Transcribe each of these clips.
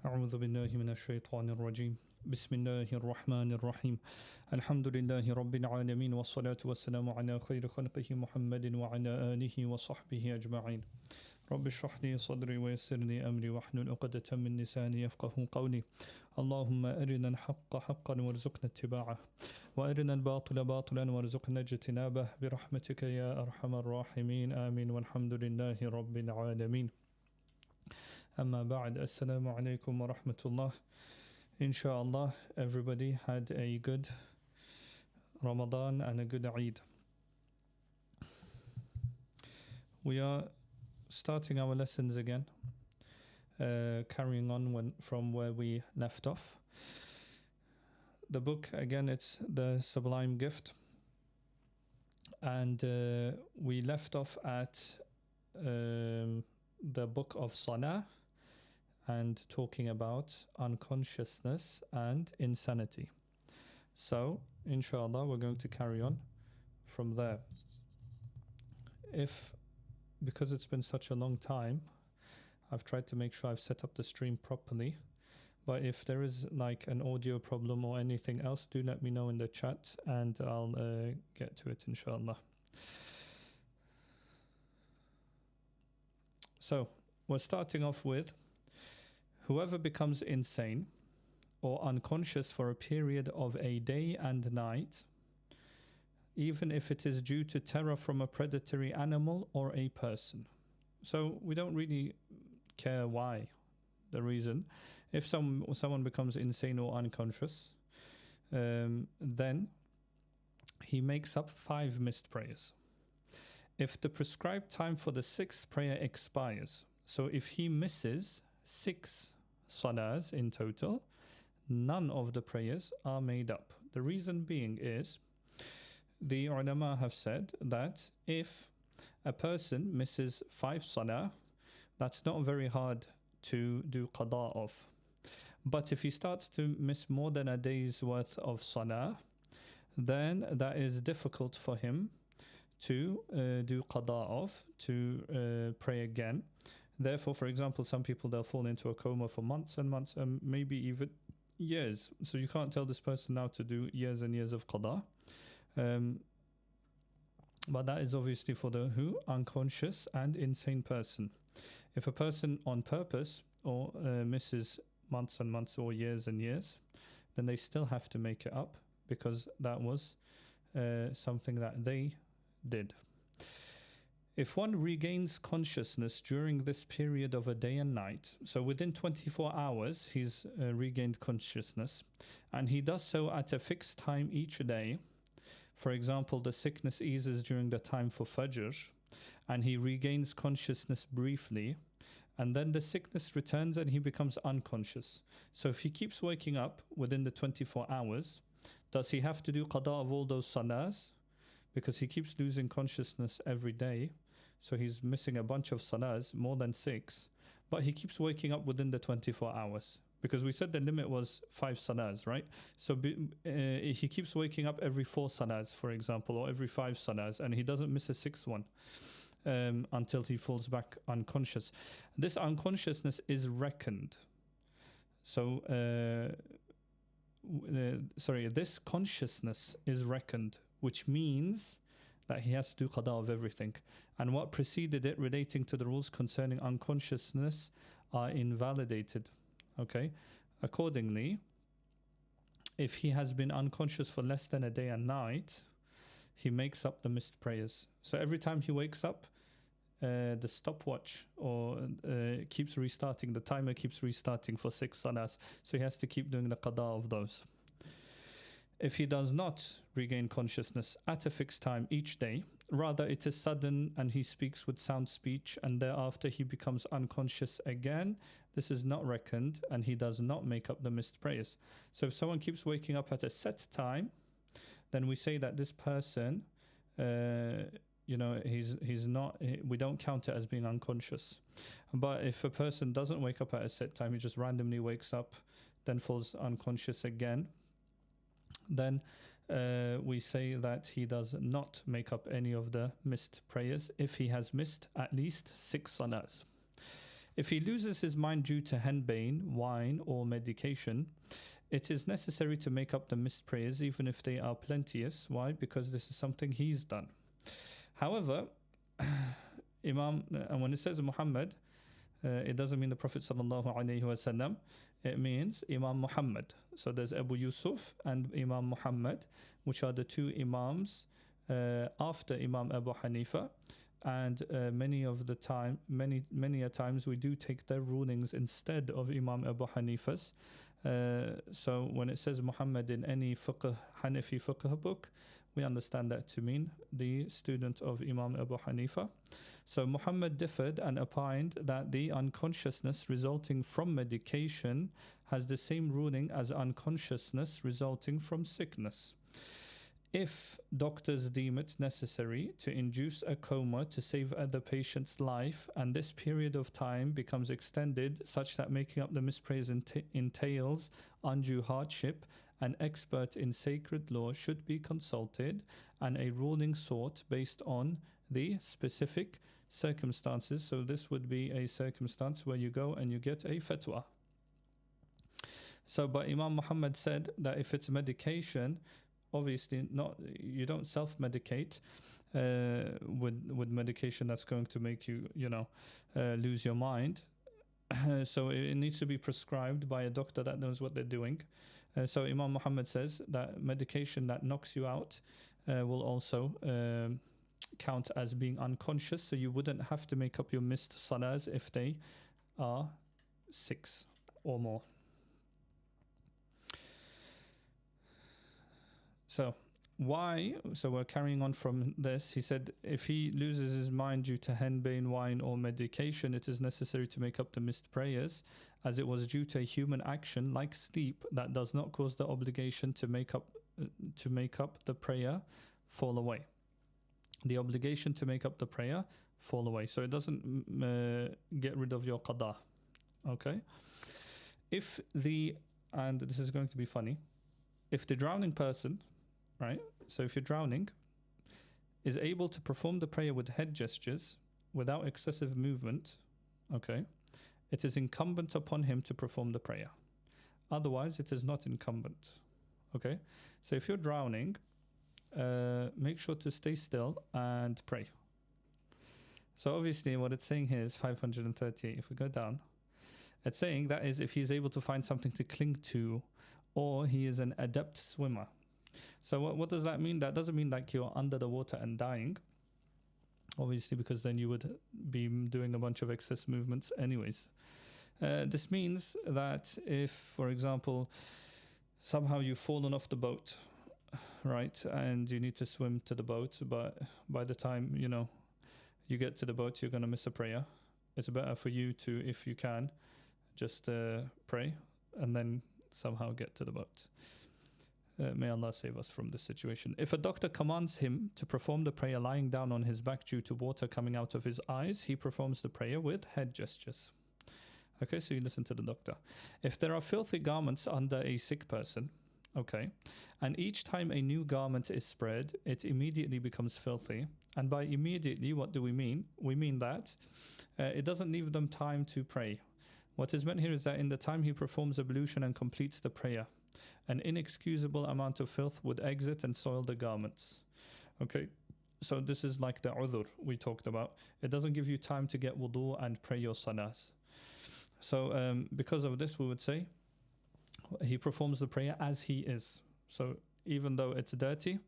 أعوذ بالله من الشيطان الرجيم بسم الله الرحمن الرحيم الحمد لله رب العالمين والصلاة والسلام على خير خلقه محمد وعلى آله وصحبه أجمعين رب اشرح لي صدري ويسر لي أمري واحلل عقدة من لساني يفقه قولي اللهم أرنا الحق حقا وارزقنا اتباعه وأرنا الباطل باطلا وارزقنا اجتنابه برحمتك يا أرحم الراحمين آمين والحمد لله رب العالمين. Amma ba'd, assalamu alaikum wa rahmatullah. Inshallah, everybody had a good Ramadan and a good Eid. We are starting our lessons again, carrying on from where we left off. The book, again, it's the Sublime Gift. And we left off at the book of Salah, and talking about unconsciousness and insanity. So, inshallah, we're going to carry on from there. Because it's been such a long time, I've tried to make sure I've set up the stream properly. But if there is like an audio problem or anything else, do let me know in the chat and I'll get to it, inshallah. So, we're starting off with whoever becomes insane or unconscious for a period of a day and night, even if it is due to terror from a predatory animal or a person. So we don't really care why, the reason. If someone becomes insane or unconscious, then he makes up 5 missed prayers. If the prescribed time for the 6th prayer expires, so if he misses 6 salahs in total, none of the prayers are made up. The reason being is, the ulama have said that if a person misses 5 salah, that's not very hard to do qada of. But if he starts to miss more than a day's worth of salah, then that is difficult for him to do qada of, to pray again. Therefore, for example, some people, they'll fall into a coma for months and months and maybe even years. So you can't tell this person now to do years and years of qada. But that is obviously for the unconscious and insane person. If a person on purpose or misses months and months or years and years, then they still have to make it up because that was something that they did. If one regains consciousness during this period of a day and night, so within 24 hours he's regained consciousness, and he does so at a fixed time each day. For example, the sickness eases during the time for Fajr, and he regains consciousness briefly, and then the sickness returns and he becomes unconscious. So if he keeps waking up within the 24 hours, does he have to do qada of all those salahs? Because he keeps losing consciousness every day. So he's missing a bunch of salahs, more than 6. But he keeps waking up within the 24 hours. Because we said the limit was 5 salahs, right? So he keeps waking up every 4 salahs, for example, or every 5 salahs, and he doesn't miss a 6th one until he falls back unconscious. This unconsciousness is reckoned. So, this consciousness is reckoned, which means that he has to do qada of everything. And what preceded it relating to the rules concerning unconsciousness are invalidated. Okay? Accordingly, if he has been unconscious for less than a day and night, he makes up the missed prayers. So every time he wakes up, the stopwatch keeps restarting, the timer keeps restarting for 6 salahs. So he has to keep doing the qada of those. If he does not regain consciousness at a fixed time each day, rather it is sudden and he speaks with sound speech and thereafter he becomes unconscious again, this is not reckoned and he does not make up the missed prayers. So if someone keeps waking up at a set time, then we say that this person, he's not, we don't count it as being unconscious. But if a person doesn't wake up at a set time, he just randomly wakes up, then falls unconscious again, then we say that he does not make up any of the missed prayers if he has missed at least 6 salahs. If he loses his mind due to henbane, wine, or medication, it is necessary to make up the missed prayers even if they are plenteous. Why? Because this is something he's done. However, and when it says Muhammad, it doesn't mean the Prophet sallallahu alaihi wasallam. It means Imam Muhammad. So there's Abu Yusuf and Imam Muhammad, which are the 2 Imams after Imam Abu Hanifa. And many a times we do take their rulings instead of Imam Abu Hanifa's. So when it says Muhammad in any Hanafi fiqh book, we understand that to mean the student of Imam Abu Hanifa. So Muhammad differed and opined that the unconsciousness resulting from medication has the same ruling as unconsciousness resulting from sickness. If doctors deem it necessary to induce a coma to save the patient's life, and this period of time becomes extended such that making up the missed prayers entails undue hardship, an expert in sacred law should be consulted and a ruling sought based on the specific circumstances. So this would be a circumstance where you go and you get a fatwa. So, but Imam Muhammad said that if it's medication, obviously not, you don't self-medicate with medication that's going to make you, lose your mind. So it needs to be prescribed by a doctor that knows what they're doing. So Imam Muhammad says that medication that knocks you out will also count as being unconscious. So you wouldn't have to make up your missed salahs if they are 6 or more. So we're carrying on from this. He said if he loses his mind due to henbane, wine, or medication, it is necessary to make up the missed prayers, as it was due to a human action like sleep that does not cause the obligation to make up the prayer fall away. The obligation to make up the prayer fall away. So it doesn't get rid of your qada. Okay? And this is going to be funny, if the drowning person, right? So if you're drowning, is able to perform the prayer with head gestures without excessive movement, okay, it is incumbent upon him to perform the prayer. Otherwise, it is not incumbent, okay? So if you're drowning, make sure to stay still and pray. So obviously what it's saying here is 538. If we go down, it's saying that is if he's able to find something to cling to, or he is an adept swimmer. So what does that mean? That doesn't mean like you're under the water and dying, obviously, because then you would be doing a bunch of excess movements anyways. This means that if, for example, somehow you've fallen off the boat, right, and you need to swim to the boat, but by the time, you get to the boat, you're going to miss a prayer. It's better for you to, if you can, just pray and then somehow get to the boat. May Allah save us from this situation. If a doctor commands him to perform the prayer lying down on his back due to water coming out of his eyes, he performs the prayer with head gestures. Okay, so you listen to the doctor. If there are filthy garments under a sick person, okay, and each time a new garment is spread, it immediately becomes filthy. And by immediately, what do we mean? We mean that it doesn't leave them time to pray. What is meant here is that in the time he performs ablution and completes the prayer, an inexcusable amount of filth would exit and soil the garments. Okay, so this is like the udhur we talked about. It doesn't give you time to get wudu and pray your salahs. So because of this, we would say he performs the prayer as he is. So even though it's dirty,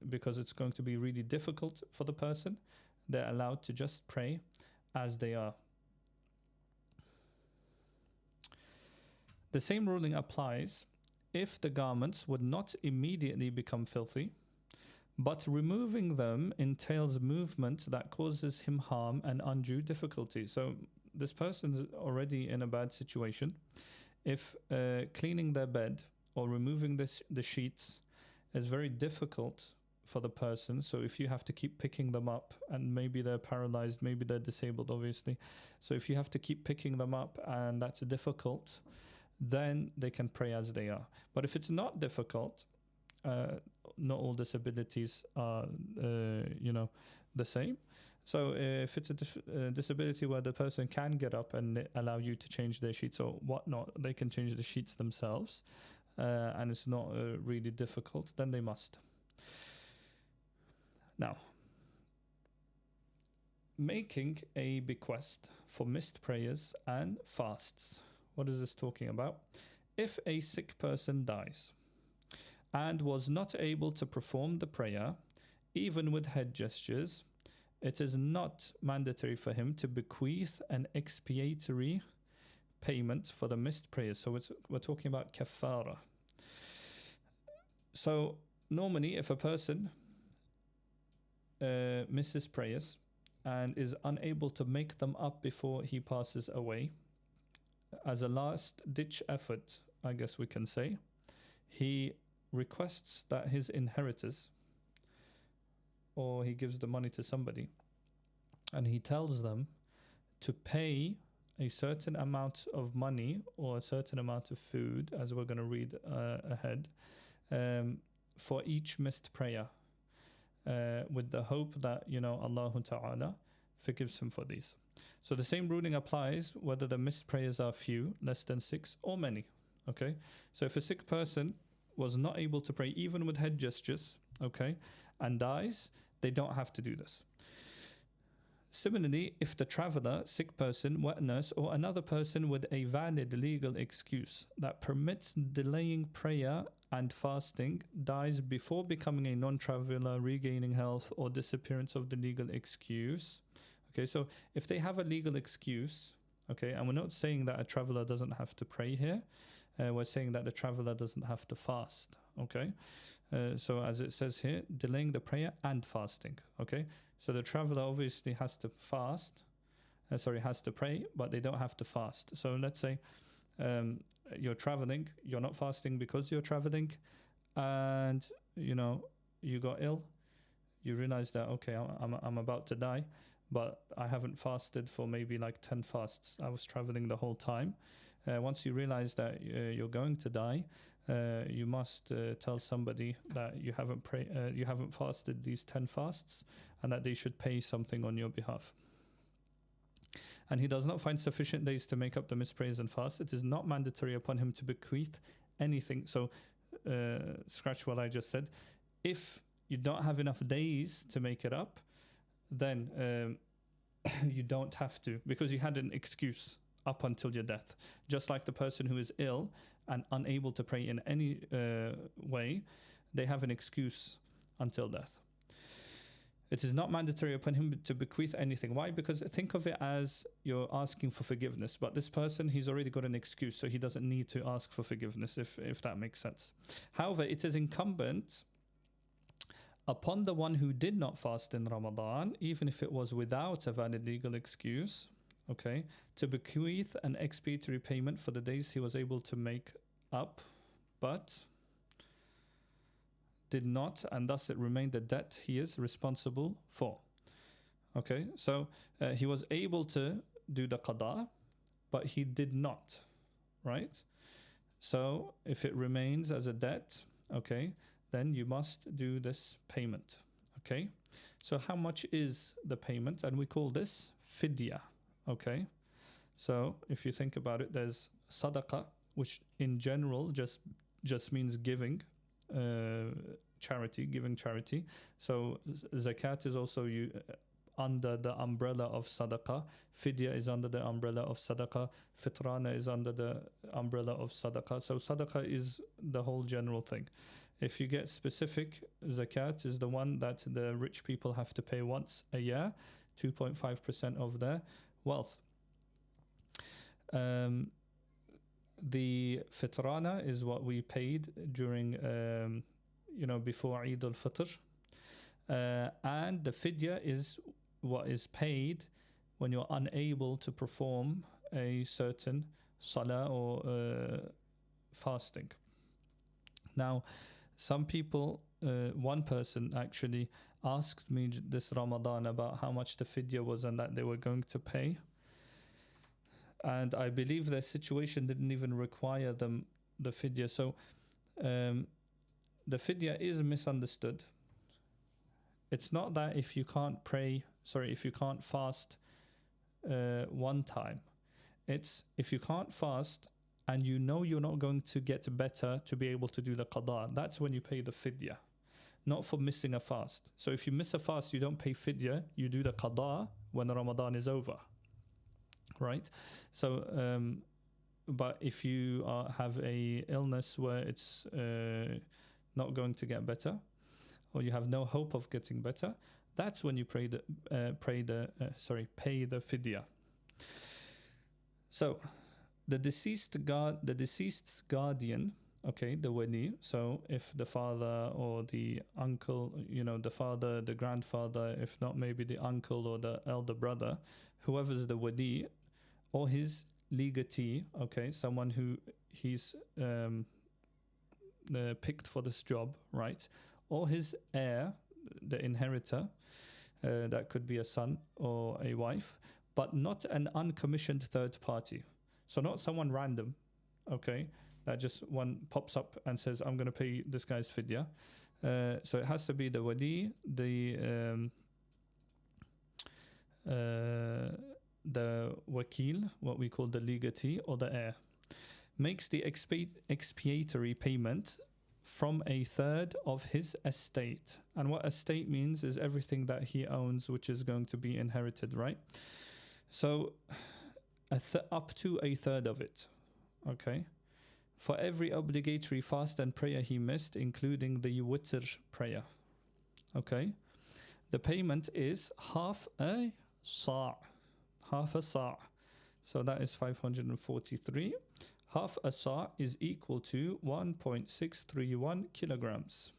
because it's going to be really difficult for the person, they're allowed to just pray as they are. The same ruling applies if the garments would not immediately become filthy, but removing them entails movement that causes him harm and undue difficulty. So this person is already in a bad situation. If cleaning their bed or removing the sheets is very difficult for the person, so if you have to keep picking them up, and maybe they're paralyzed, maybe they're disabled, obviously. So if you have to keep picking them up and that's difficult, then they can pray as they are. But if it's not difficult, not all disabilities are, the same. So if it's a disability where the person can get up and they allow you to change their sheets or whatnot, they can change the sheets themselves, and it's not really difficult, then they must. Now, making a bequest for missed prayers and fasts. What is this talking about? If a sick person dies and was not able to perform the prayer, even with head gestures, it is not mandatory for him to bequeath an expiatory payment for the missed prayers. So we're talking about kafara. So normally if a person misses prayers and is unable to make them up before he passes away, as a last ditch effort, I guess we can say, he requests that his inheritors, or he gives the money to somebody, and he tells them to pay a certain amount of money or a certain amount of food, as we're going to read ahead, for each missed prayer, with the hope that, Allah Ta'ala forgives him for these. So the same ruling applies whether the missed prayers are few, less than 6, or many. Okay, so if a sick person was not able to pray even with head gestures, okay, and dies, they don't have to do this. Similarly, if the traveler, sick person, wet nurse, or another person with a valid legal excuse that permits delaying prayer and fasting dies before becoming a non-traveler, regaining health, or disappearance of the legal excuse. Okay, so if they have a legal excuse, okay, and we're not saying that a traveler doesn't have to pray here, we're saying that the traveler doesn't have to fast, okay? So as it says here, delaying the prayer and fasting, okay? So the traveler obviously has to has to pray, but they don't have to fast. So let's say you're traveling, you're not fasting because you're traveling, and you got ill, you realize that, okay, I'm about to die, but I haven't fasted for maybe like 10 fasts. I was traveling the whole time. Once you realize that you're going to die, you must tell somebody that you haven't fasted these 10 fasts, and that they should pay something on your behalf. And he does not find sufficient days to make up the missed prayers and fasts, it is not mandatory upon him to bequeath anything. So scratch what I just said. If you don't have enough days to make it up, then you don't have to, because you had an excuse up until your death. Just like the person who is ill and unable to pray in any way, they have an excuse until death. It is not mandatory upon him to bequeath anything. Why? Because think of it as you're asking for forgiveness, but this person, he's already got an excuse, so he doesn't need to ask for forgiveness, if that makes sense. However, it is incumbent upon the one who did not fast in Ramadan, even if it was without a valid legal excuse, okay, to bequeath an expiatory payment for the days he was able to make up, but did not, and thus it remained a debt he is responsible for. Okay, so he was able to do the qada, but he did not, right? So if it remains as a debt, okay, then you must do this payment, okay? So how much is the payment? And we call this fidya, okay? So if you think about it, there's sadaqah, which in general just means giving, charity, giving charity. So zakat is also under the umbrella of sadaqah. Fidya is under the umbrella of sadaqah. Fitrana is under the umbrella of sadaqah. So sadaqah is the whole general thing. If you get specific, zakat is the one that the rich people have to pay once a year, 2.5% of their wealth. The fitrana is what we paid during, before Eid al-Fitr. And the fidya is what is paid when you're unable to perform a certain salah or fasting. Now, some people, one person actually asked me this Ramadan about how much the fidya was and that they were going to pay. And I believe their situation didn't even require them the fidya. So the fidya is misunderstood. It's not that if you can't fast one time. It's if you can't fast and you know you're not going to get better to be able to do the qada, that's when you pay the fidya, not for missing a fast. So if you miss a fast, you don't pay fidya, you do the qada when Ramadan is over, right? So, but if you have a illness where it's not going to get better, or you have no hope of getting better, that's when you pay the fidya. So the deceased's guardian, okay, the wali. So if the father or the uncle, the father, the grandfather, if not maybe the uncle or the elder brother, whoever's the wali, or his legatee, okay, someone who he's picked for this job, right? Or his heir, the inheritor, that could be a son or a wife, but not an uncommissioned third party. So not someone random, okay, that just one pops up and says, I'm going to pay this guy's fidya. So it has to be the wali, the wakil, what we call the legatee, or the heir, makes the expiatory payment from a third of his estate. And what estate means is everything that he owns, which is going to be inherited, right? So up to a third of it, okay? For every obligatory fast and prayer he missed, including the witr prayer, okay? The payment is half a sa'. So that is 543. Half a sa' is equal to 1.631 kilograms.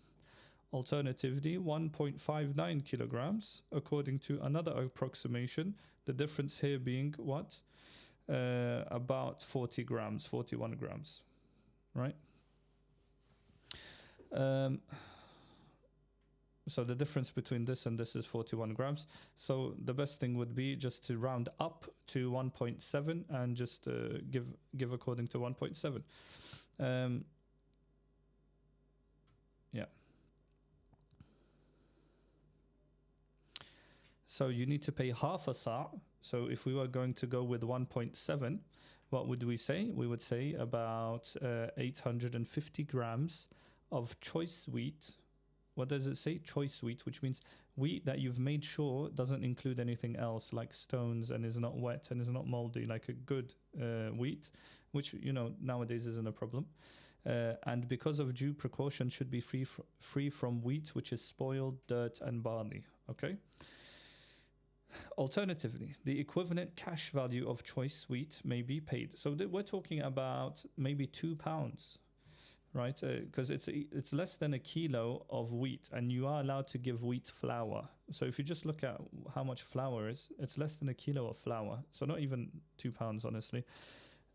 Alternatively, 1.59 kilograms, according to another approximation. The difference here being what? About 41 grams, right? So the difference between this and this is 41 grams. So the best thing would be just to round up to 1.7 and just give according to 1.7. Yeah. So you need to pay half a sa'. So if we were going to go with 1.7, what would we say? We would say about 850 grams of choice wheat. What does it say? Choice wheat, which means wheat that you've made sure doesn't include anything else like stones and is not wet and is not moldy, like a good wheat, which, nowadays isn't a problem. And because of due precaution should be free from wheat, which is spoiled, dirt and barley, okay? Alternatively, the equivalent cash value of choice wheat may be paid. So we're talking about maybe £2, right? Because it's less than a kilo of wheat, and you are allowed to give wheat flour. So if you just look at how much flour is, it's less than a kilo of flour. So not even £2, honestly.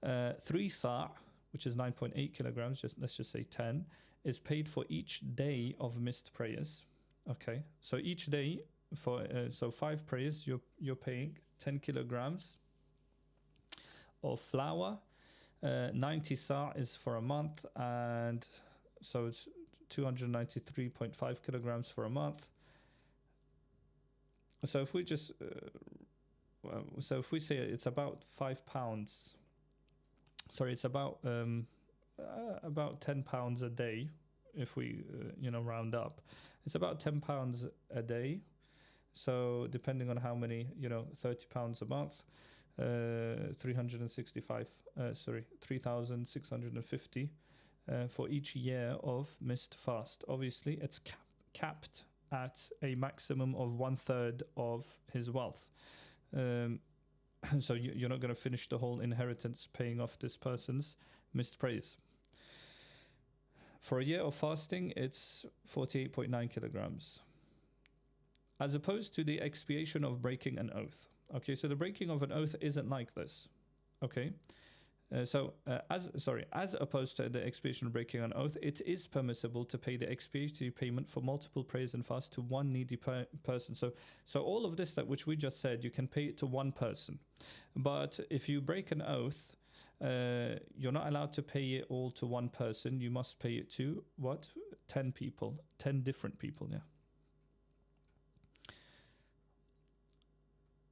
3 sa', which is 9.8 kilograms, let's just say 10, is paid for each day of missed prayers. Okay, so each day for so 5 prayers, you're paying 10 kilograms of flour. 90 sa' is for a month, and so it's 293.5 kilograms for a month. So if we just so if we say it's about 5 pounds, sorry, it's about 10 pounds a day. If we round up, it's about 10 pounds a day. So depending on how many, 30 pounds a month, 3,650 for each year of missed fast. Obviously, it's capped at a maximum of 1/3 of his wealth. So you're not going to finish the whole inheritance paying off this person's missed prayers. For a year of fasting, it's 48.9 kilograms. As opposed to the expiation of breaking an oath. Okay, so the breaking of an oath isn't like this. Okay, as opposed to the expiation of breaking an oath, it is permissible to pay the expiatory payment for multiple prayers and fasts to one needy person. So all of this that which we just said, you can pay it to one person. But if you break an oath, you're not allowed to pay it all to one person. You must pay it to 10 people, 10 different people. Yeah.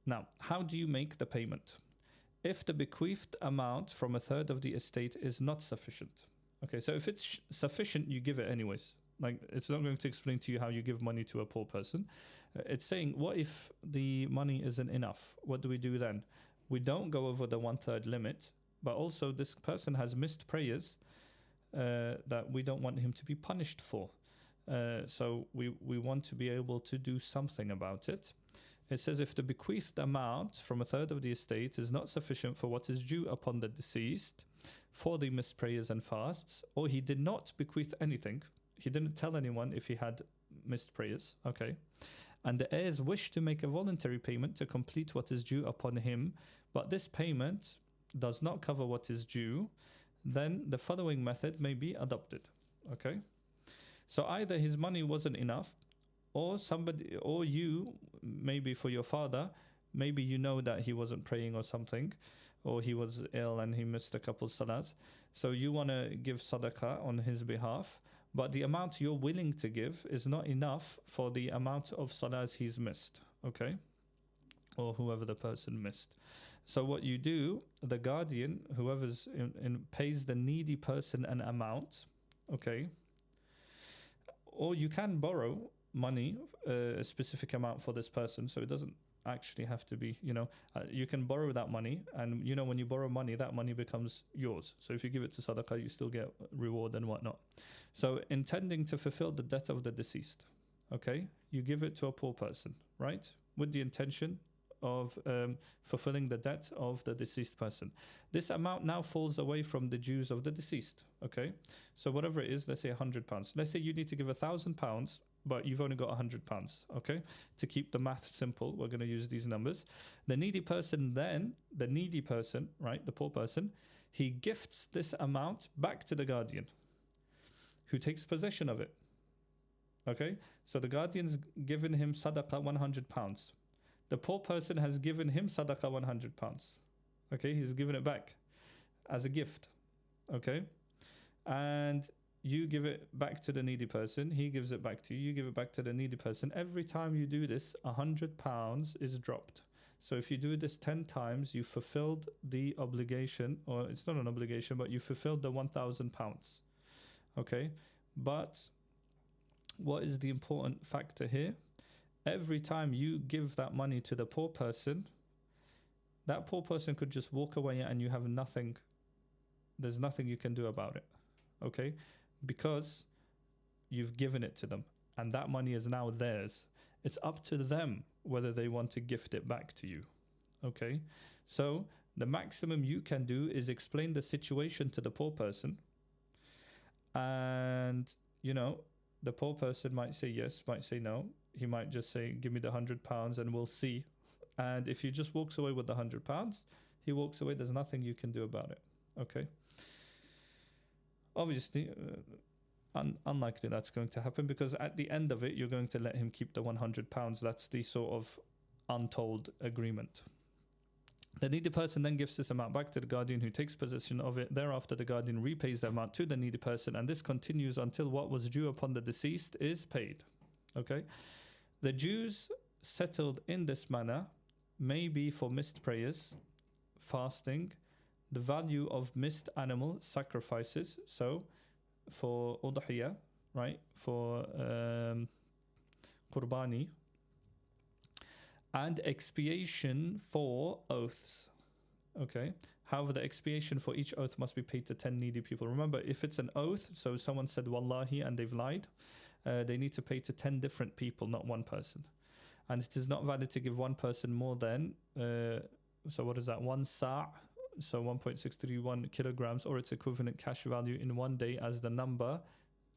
Now, how do you make the payment? If the bequeathed amount from 1/3 of the estate is not sufficient. Okay, so if it's sufficient, you give it anyways. Like, it's not going to explain to you how you give money to a poor person. It's saying, what if the money isn't enough? What do we do then? We don't go over the 1/3 limit, but also this person has missed prayers that we don't want him to be punished for. So we want to be able to do something about it. It says, if the bequeathed amount from 1/3 of the estate is not sufficient for what is due upon the deceased for the missed prayers and fasts, or he did not bequeath anything, he didn't tell anyone if he had missed prayers, okay, and the heirs wish to make a voluntary payment to complete what is due upon him, but this payment does not cover what is due, then the following method may be adopted, okay? So either his money wasn't enough, or somebody, or you, maybe for your father, maybe you know that he wasn't praying or something, or he was ill and he missed a couple salahs. So you want to give sadaqah on his behalf, but the amount you're willing to give is not enough for the amount of salahs he's missed, okay? Or whoever the person missed. So what you do, the guardian, whoever's pays the needy person an amount, okay? Or you can borrow money, a specific amount for this person, so it doesn't actually have to be, you can borrow that money, and when you borrow money, that money becomes yours. So if you give it to sadaqah, you still get reward and whatnot. So intending to fulfill the debt of the deceased, okay, you give it to a poor person, right, with the intention of fulfilling the debt of the deceased person. This amount now falls away from the dues of the deceased, okay? So whatever it is, let's say £100. Let's say you need to give £1,000, but you've only got £100, okay? To keep the math simple, we're going to use these numbers. The needy person, right, the poor person, he gifts this amount back to the guardian, who takes possession of it, okay? So the guardian's given him sadaqah £100. The poor person has given him sadaqah £100, okay? He's given it back as a gift, okay? And you give it back to the needy person, he gives it back to you, you give it back to the needy person. Every time you do this, £100 is dropped. So if you do this 10 times, you fulfilled the obligation, or it's not an obligation, but you fulfilled the £1,000, okay? But what is the important factor here? Every time you give that money to the poor person, that poor person could just walk away and you have nothing, there's nothing you can do about it, okay? Because you've given it to them and that money is now theirs. It's up to them whether they want to gift it back to you, okay? So the maximum you can do is explain the situation to the poor person, and the poor person might say yes, might say no. He might just say, give me the £100 and we'll see. And if he just walks away with the £100, he walks away, there's nothing you can do about it, okay? Obviously, unlikely that's going to happen, because at the end of it, you're going to let him keep the £100. That's the sort of untold agreement. The needy person then gives this amount back to the guardian, who takes possession of it. Thereafter, the guardian repays the amount to the needy person, and this continues until what was due upon the deceased is paid. Okay? The dues settled in this manner may be for missed prayers, fasting, the value of missed animal sacrifices, so for udhiyah, right, for qurbani, and expiation for oaths. Okay. However, the expiation for each oath must be paid to 10 needy people. Remember, if it's an oath, so someone said wallahi and they've lied, they need to pay to 10 different people, not one person. And it is not valid to give one person more than, so what is that, 1 sa', so 1.631 kilograms, or its equivalent cash value in one day, as the number,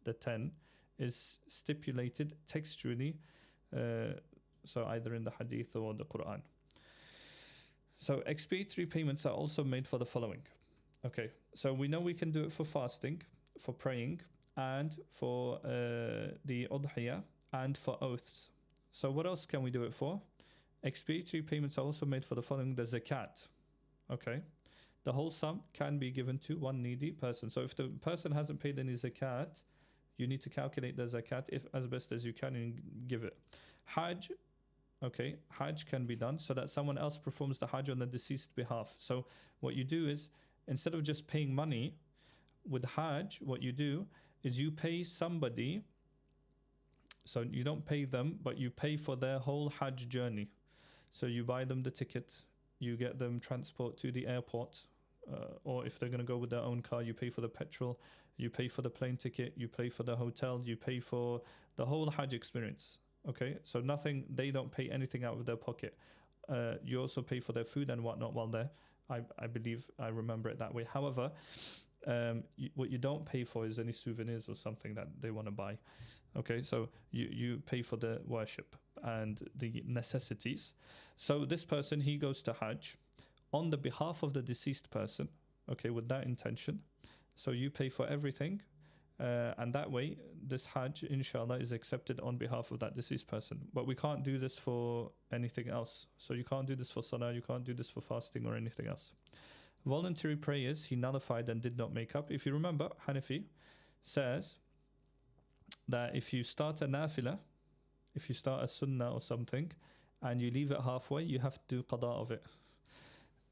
the 10, is stipulated textually, so either in the hadith or the Quran. So expiatory payments are also made for the following. Okay, so we know we can do it for fasting, for praying, and for the udhiyah, and for oaths. So what else can we do it for? Expiatory payments are also made for the following: the zakat. Okay, the whole sum can be given to one needy person. So if the person hasn't paid any zakat, you need to calculate the zakat as best as you can and give it. Hajj. Okay, Hajj can be done so that someone else performs the Hajj on the deceased behalf. So what you do is, instead of just paying money with Hajj, what you do is you pay somebody. So you don't pay them, but you pay for their whole Hajj journey. So you buy them the ticket, you get them transport to the airport, or if they're going to go with their own car, you pay for the petrol, you pay for the plane ticket, you pay for the hotel, you pay for the whole Hajj experience. Okay, so nothing, they don't pay anything out of their pocket. You also pay for their food and whatnot while there. I believe I remember it that way. However, what you don't pay for is any souvenirs or something that they want to buy. Okay, so you pay for the worship and the necessities. So this person, he goes to Hajj on the behalf of the deceased person, okay, with that intention. So you pay for everything. And that way, this Hajj, inshallah, is accepted on behalf of that deceased person. But we can't do this for anything else. So you can't do this for salah, you can't do this for fasting or anything else. Voluntary prayers, he nullified and did not make up. If you remember, Hanafi says that if you start a nafilah, if you start a sunnah or something, and you leave it halfway, you have to do qada of it.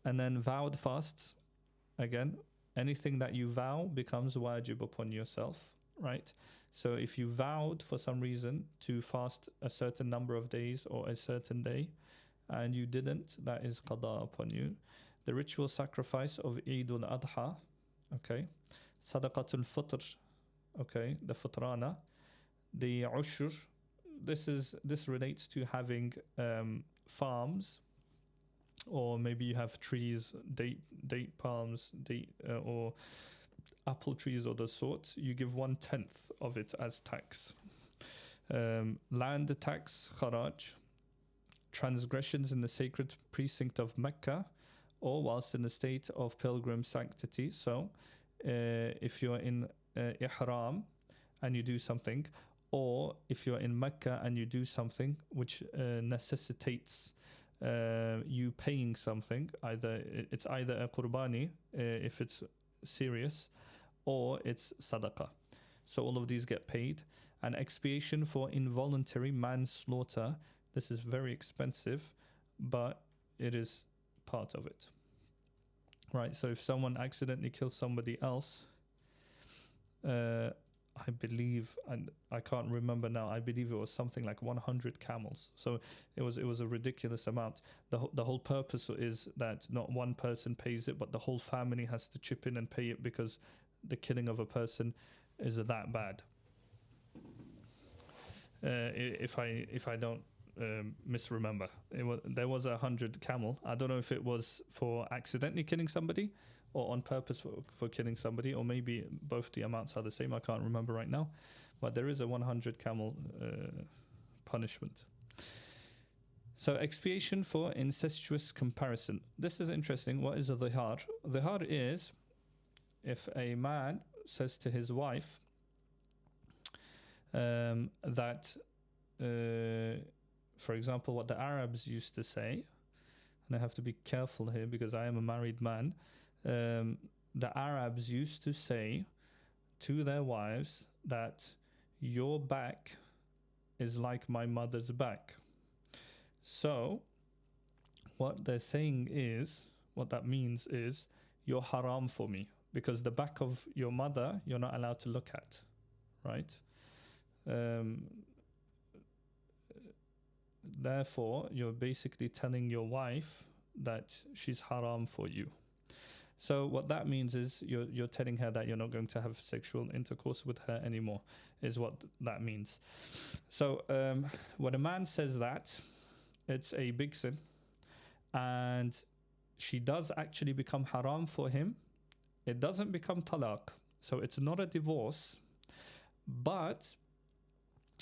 And then vowed fasts, again, anything that you vow becomes wajib upon yourself, right? So if you vowed for some reason to fast a certain number of days or a certain day, and you didn't, that is qada upon you. The ritual sacrifice of Eid al-Adha, okay? Sadaqatul Fitr, okay? The Fitrana. The Ushur, this relates to having farms, or maybe you have trees, date palms, or apple trees or the sort. You give 1/10 of it as tax. Land tax, kharaj. Transgressions in the sacred precinct of Mecca, or whilst in the state of pilgrim sanctity. So if you're in ihram and you do something, or if you're in Mecca and you do something which necessitates you paying something, it's either a qurbani if it's serious, or it's sadaqah. So all of these get paid. And expiation for involuntary manslaughter, this is very expensive, but it is part of it. Right, so if someone accidentally kills somebody else, I believe, and I can't remember now, I believe it was something like 100 camels. So it was a ridiculous amount. The whole purpose is that not one person pays it, but the whole family has to chip in and pay it, because the killing of a person is that bad. If I don't misremember, there was 100 camel. I don't know if it was for accidentally killing somebody or on purpose for killing somebody, or maybe both the amounts are the same. I can't remember right now, but there is a 100 camel punishment. So expiation for incestuous comparison. This is interesting. What is a dhihar? Dhihar is if a man says to his wife, that, for example, what the Arabs used to say, and I have to be careful here because I am a married man. The Arabs used to say to their wives that your back is like my mother's back. So what they're saying is, what that means is, you're haram for me because the back of your mother you're not allowed to look at, right? Therefore, you're basically telling your wife that she's haram for you. So what that means is you're telling her that you're not going to have sexual intercourse with her anymore, is what that means. So when a man says that, it's a big sin, and she does actually become haram for him. It doesn't become talaq, so it's not a divorce, but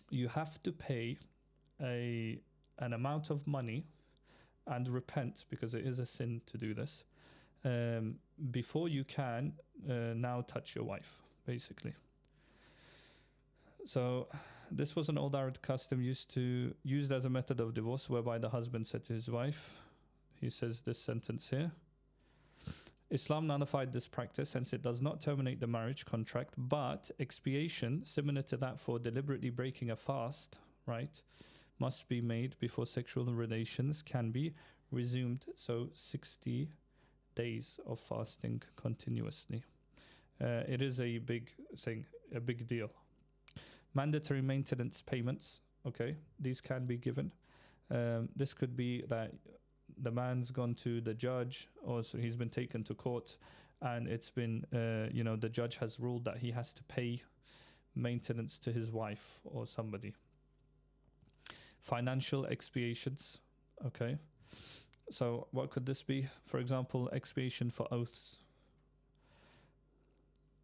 you have to pay an amount of money and repent, because it is a sin to do this, before you can now touch your wife, basically. So this was an old Arab custom used as a method of divorce, whereby the husband said to his wife, he says this sentence here: Islam nullified this practice, hence it does not terminate the marriage contract, but expiation, similar to that for deliberately breaking a fast, right, must be made before sexual relations can be resumed. So 60 days of fasting continuously. It is a big thing, a big deal. Mandatory maintenance payments, okay, these can be given. This could be that the man's gone to the judge, or so he's been taken to court, and it's been, the judge has ruled that he has to pay maintenance to his wife or somebody. Financial expiations, okay. So what could this be? For example, expiation for oaths.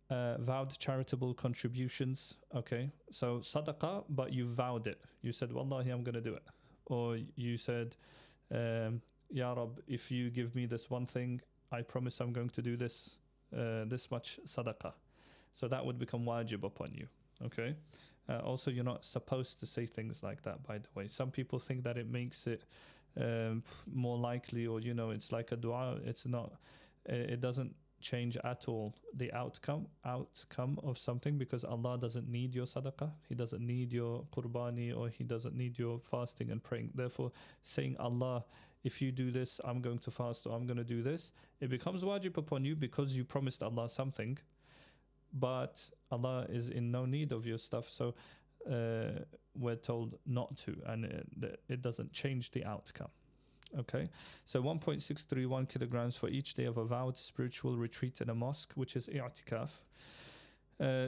Vowed charitable contributions, okay. So sadaqah, but you vowed it. You said, Wallahi, I'm going to do it. Or you said, Ya Rab, if you give me this one thing, I promise I'm going to do this much sadaqah. So that would become wajib upon you, okay. Also, you're not supposed to say things like that, by the way. Some people think that it makes it more likely, or it's like a dua. It's not. It doesn't change at all the outcome of something, because Allah doesn't need your sadaqah. He doesn't need your qurbani, or He doesn't need your fasting and praying. Therefore, saying, Allah, if you do this, I'm going to fast, or I'm going to do this, it becomes wajib upon you because you promised Allah something, but Allah is in no need of your stuff. So we're told not to, and it doesn't change the outcome. Okay, so 1.631 kilograms for each day of a vowed spiritual retreat in a mosque, which is i'tikaf.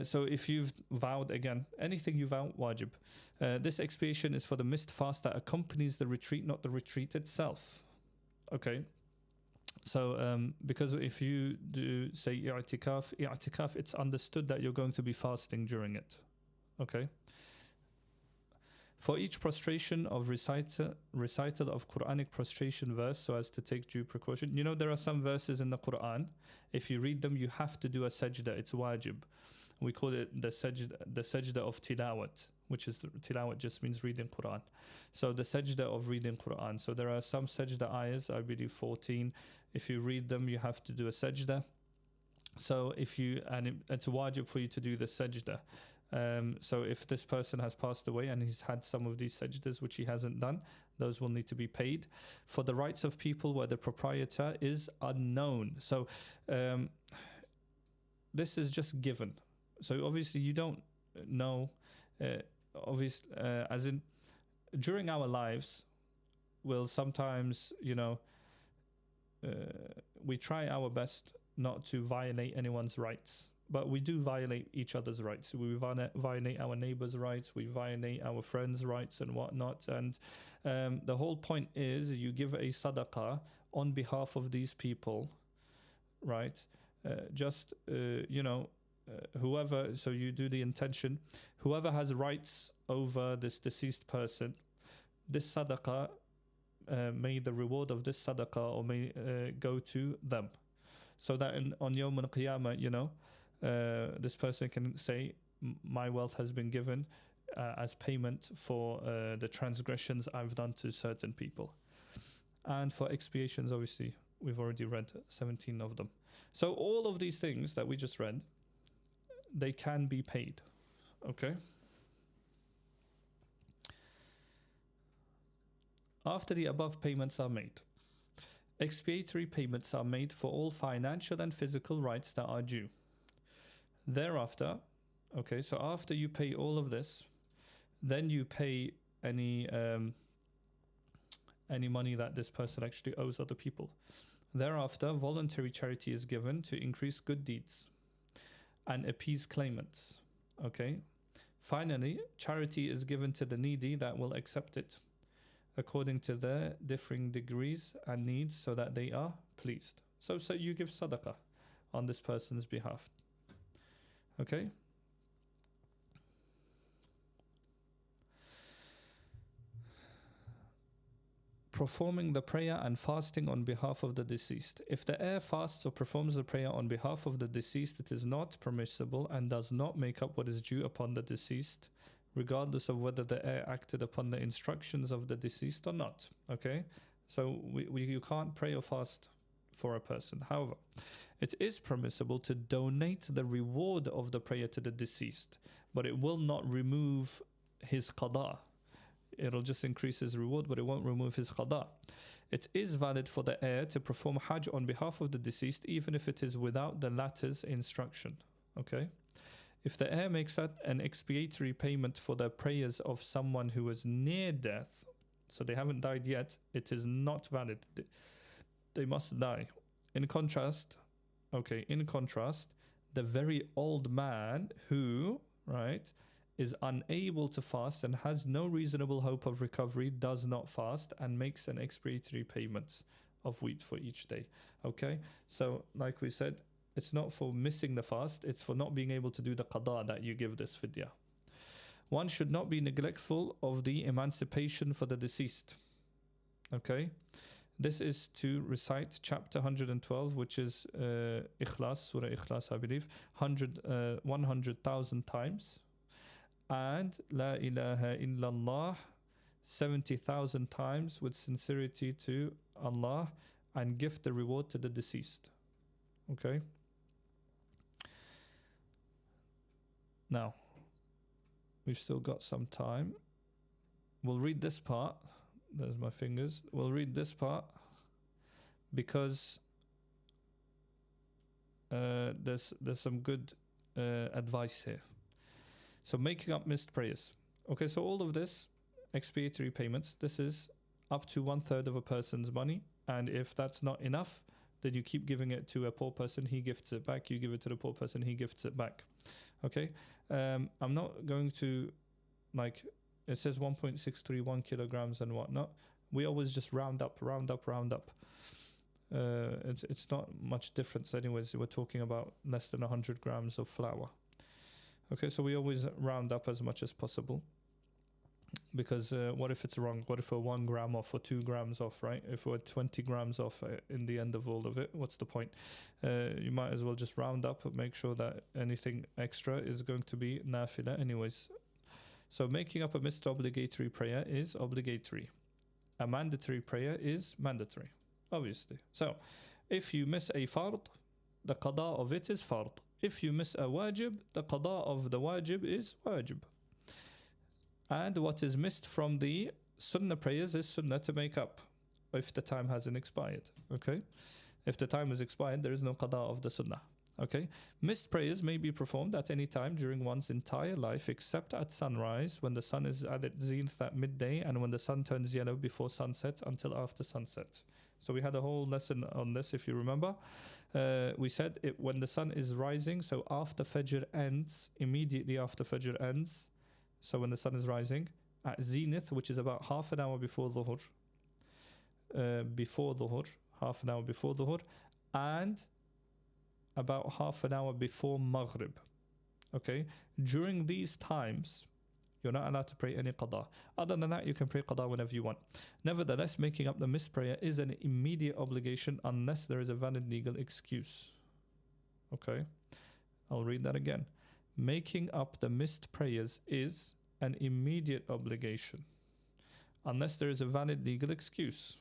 So if you've vowed, again, anything you vow, wajib. This expiation is for the missed fast that accompanies the retreat, not the retreat itself. Okay, so because if you do say i'tikaf, it's understood that you're going to be fasting during it. Okay. For each prostration of recital of Quranic prostration verse, so as to take due precaution. There are some verses in the Quran, if you read them, you have to do a sajda. It's wajib. We call it the sajda of tilawat, which is, tilawat just means reading Quran. So the sajda of reading Quran. So there are some sajda ayahs, I believe 14. If you read them, you have to do a sajda. So it's wajib for you to do the sajda. So if this person has passed away and he's had some of these sajdas which he hasn't done, those will need to be paid. For the rights of people where the proprietor is unknown. So this is just given. So obviously you don't know, as in during our lives, we'll sometimes, we try our best not to violate anyone's rights. But we do violate each other's rights. We violate our neighbors' rights. We violate our friends' rights and whatnot. And the whole point is you give a sadaqah on behalf of these people, right? Whoever, so you do the intention, whoever has rights over this deceased person, this sadaqah, may the reward of this sadaqah or may go to them. So that on Yawm al-Qiyamah, this person can say, my wealth has been given as payment for the transgressions I've done to certain people. And for expiations, obviously, we've already read 17 of them. So all of these things that we just read, they can be paid. Okay? After the above payments are made, expiatory payments are made for all financial and physical rights that are due. Thereafter, okay, so after you pay all of this, then you pay any money that this person actually owes other people. Thereafter, voluntary charity is given to increase good deeds and appease claimants. Okay. Finally, charity is given to the needy that will accept it, according to their differing degrees and needs, so that they are pleased. So you give sadaqah on this person's behalf. Okay? Performing the prayer and fasting on behalf of the deceased. If the heir fasts or performs the prayer on behalf of the deceased, it is not permissible and does not make up what is due upon the deceased, regardless of whether the heir acted upon the instructions of the deceased or not. Okay? So you can't pray or fast for a person. However, it is permissible to donate the reward of the prayer to the deceased, but it will not remove his qada. It'll just increase his reward, but it won't remove his qada. It is valid for the heir to perform hajj on behalf of the deceased, even if it is without the latter's instruction. Okay? If the heir makes an expiatory payment for the prayers of someone who is near death, so they haven't died yet, it is not valid. They must die. In contrast, the very old man who, right, is unable to fast and has no reasonable hope of recovery does not fast and makes an expiatory payment of wheat for each day. Okay? So, like we said, it's not for missing the fast, it's for not being able to do the qada that you give this fidya. One should not be neglectful of the emancipation for the deceased. Okay? This is to recite chapter 112, which is Ikhlas, Surah Ikhlas, I believe, 100,000 times. And La ilaha illallah 70,000 times with sincerity to Allah, and give the reward to the deceased. Okay? Now, we've still got some time. We'll read this part. There's my fingers. We'll read this part because there's some good advice here. So making up missed prayers. Okay, so all of this, expiatory payments, this is up to 1/3 of a person's money. And if that's not enough, then you keep giving it to a poor person, he gifts it back. You give it to the poor person, he gifts it back. Okay, I'm not going to, like, it says 1.631 kilograms and whatnot. We always just round up. It's not much difference anyways. We're talking about less than 100 grams of flour. Okay, so we always round up as much as possible, because what if it's wrong? What if we're 1 gram off or 2 grams off, right? If we're 20 grams off in the end of all of it, what's the point? You might as well just round up and make sure that anything extra is going to be nafila anyways. So making up a missed obligatory prayer is obligatory. A mandatory prayer is mandatory, obviously. So if you miss a fard, the qada of it is fard. If you miss a wajib, the qada of the wajib is wajib. And what is missed from the sunnah prayers is sunnah to make up if the time hasn't expired. Okay? If the time is expired, there is no qada of the sunnah. Okay? Missed prayers may be performed at any time during one's entire life except at sunrise, when the sun is at its zenith at midday, and when the sun turns yellow before sunset until after sunset. So we had a whole lesson on this, if you remember. We said when the sun is rising, so after Fajr ends, immediately after Fajr ends, so when the sun is rising, at zenith, which is about half an hour before Dhuhr, half an hour before Dhuhr, and about half an hour before Maghrib. Okay? During these times, you're not allowed to pray any qada. Other than that, you can pray qada whenever you want. Nevertheless, making up the missed prayer is an immediate obligation unless there is a valid legal excuse. Okay? I'll read that again. Making up the missed prayers is an immediate obligation unless there is a valid legal excuse.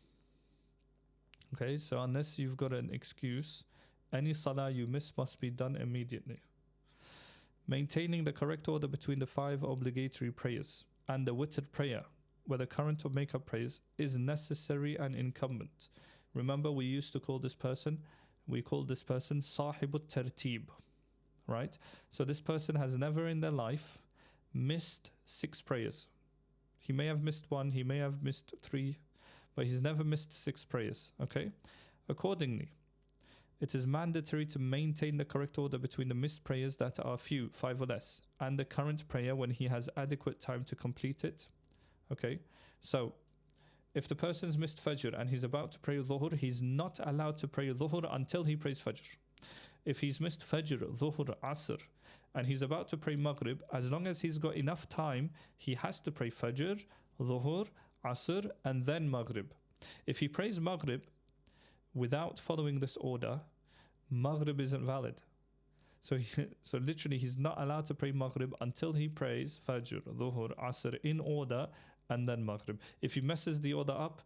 Okay, so unless you've got an excuse, any salah you miss must be done immediately. Maintaining the correct order between the 5 obligatory prayers and the witr prayer, whether current or make-up prayers, is necessary and incumbent. Remember, we used to call this person, we called this person Sahibut Tartib, right? So this person has never in their life missed 6 prayers. He may have missed 1, he may have missed 3, but he's never missed 6 prayers, okay? Accordingly, it is mandatory to maintain the correct order between the missed prayers that are few, 5 or less, and the current prayer when he has adequate time to complete it. Okay, so if the person's missed Fajr and he's about to pray Dhuhr, he's not allowed to pray Dhuhr until he prays Fajr. If he's missed Fajr, Dhuhr, Asr, and he's about to pray Maghrib, as long as he's got enough time, he has to pray Fajr, Dhuhr, Asr, and then Maghrib. If he prays Maghrib without following this order, Maghrib isn't valid. So literally he's not allowed to pray Maghrib until he prays Fajr, Dhuhr, Asr in order, and then Maghrib. If he messes the order up,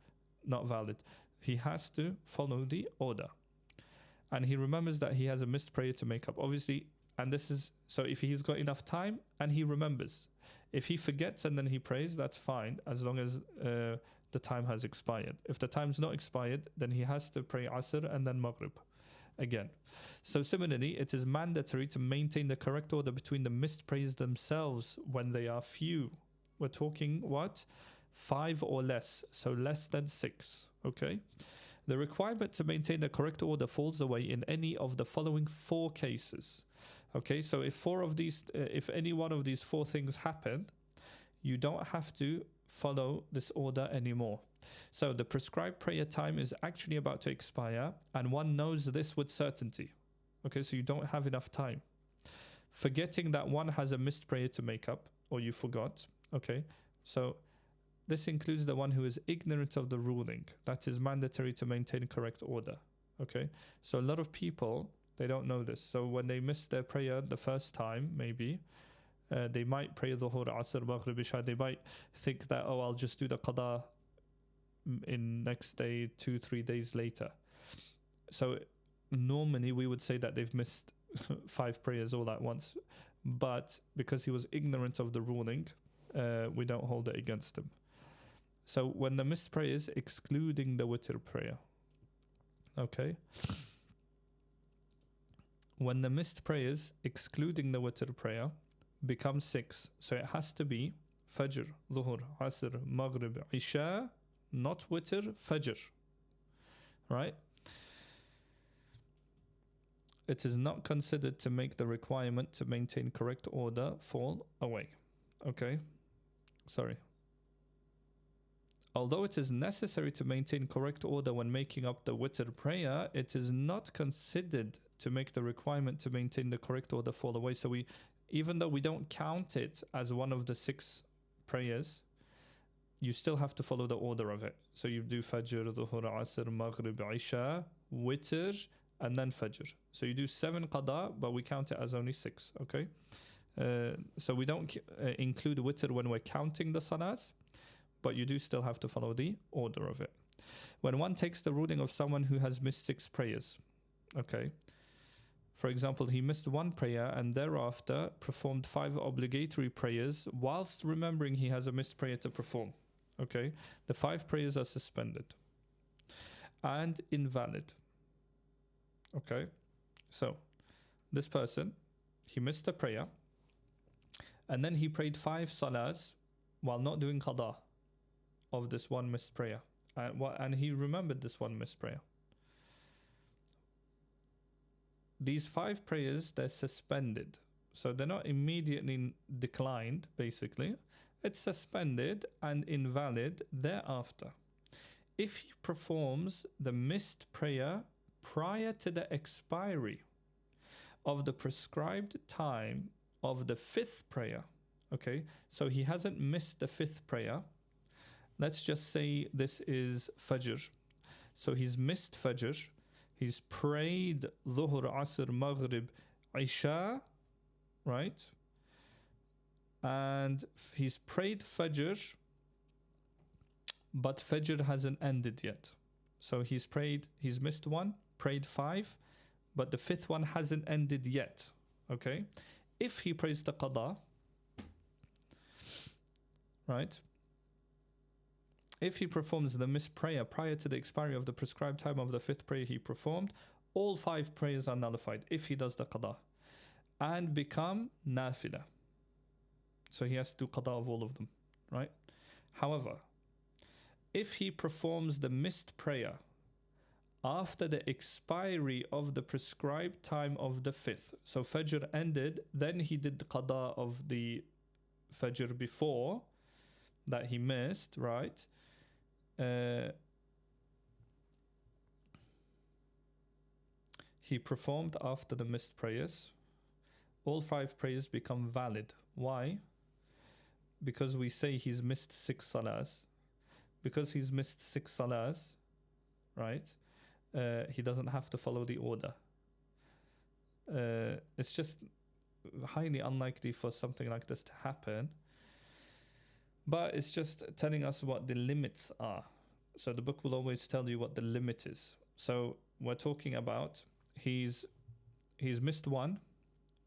not valid. He has to follow the order. And he remembers that he has a missed prayer to make up. Obviously, and this is, so if he's got enough time and he remembers. If he forgets and then he prays, that's fine, as long as the time has expired. If the time's not expired, then he has to pray Asr and then Maghrib again. So similarly, it is mandatory to maintain the correct order between the missed prayers themselves when they are few. We're talking what? 5 or less, so less than 6, okay? The requirement to maintain the correct order falls away in any of the following 4 cases. Okay, so if any one of these 4 things happen, you don't have to follow this order anymore. So the prescribed prayer time is actually about to expire, and one knows this with certainty. Okay, so you don't have enough time. Forgetting that one has a missed prayer to make up, or you forgot. Okay, so this includes the one who is ignorant of the ruling. That is mandatory to maintain correct order. Okay, so a lot of people, they don't know this. So when they miss their prayer the first time, maybe, they might pray Dhuhr, Asr, Maghrib, Isha. They might think that, oh, I'll just do the Qada in next day, 2-3 days later. So normally we would say that they've missed 5 prayers all at once. But because he was ignorant of the ruling, we don't hold it against him. So when the missed prayers, excluding the witr prayer, okay? When the missed prayers, excluding the witr prayer, become 6, so it has to be Fajr, Dhuhr, Asr, Maghrib, Isha, not witr, Fajr, right? It is not considered to make the requirement to maintain correct order fall away. Okay, sorry. Although it is necessary to maintain correct order when making up the witr prayer, it is not considered to make the requirement to maintain the correct order fall away. So even though we don't count it as one of the 6 prayers, you still have to follow the order of it. So you do Fajr, Dhuhr, Asr, Maghrib, Isha, Witr, and then Fajr. So you do 7 Qada, but we count it as only 6, okay? So we don't include Witr when we're counting the Salahs, but you do still have to follow the order of it. When one takes the ruling of someone who has missed 6 prayers, okay? For example, he missed 1 prayer and thereafter performed 5 obligatory prayers whilst remembering he has a missed prayer to perform. Okay, the 5 prayers are suspended and invalid. Okay, so this person, he missed a prayer and then he prayed 5 salahs while not doing qada of this 1 missed prayer, and he remembered this 1 missed prayer. These 5 prayers, they're suspended, so they're not immediately declined. Basically, it's suspended and invalid thereafter. If he performs the missed prayer prior to the expiry of the prescribed time of the 5th prayer, okay, so he hasn't missed the 5th prayer. Let's just say this is Fajr. So he's missed Fajr. He's prayed Dhuhr, Asr, Maghrib, Isha, right? and he's prayed Fajr, but Fajr hasn't ended yet. So he's missed one, prayed 5, but the 5th one hasn't ended yet. Okay? If he prays the qada, right? If he performs the missed prayer prior to the expiry of the prescribed time of the 5th prayer he performed, all 5 prayers are nullified if he does the qada and become nafila. So he has to do qada of all of them, right? However, if he performs the missed prayer after the expiry of the prescribed time of the 5th, so Fajr ended, then he did the qada of the Fajr before that he missed, right? He performed after the missed prayers. All 5 prayers become valid. Why? Because we say he's missed 6 salahs. Because he's missed 6 salahs, right? He doesn't have to follow the order. It's just highly unlikely for something like this to happen. But it's just telling us what the limits are. So the book will always tell you what the limit is. So we're talking about he's missed 1,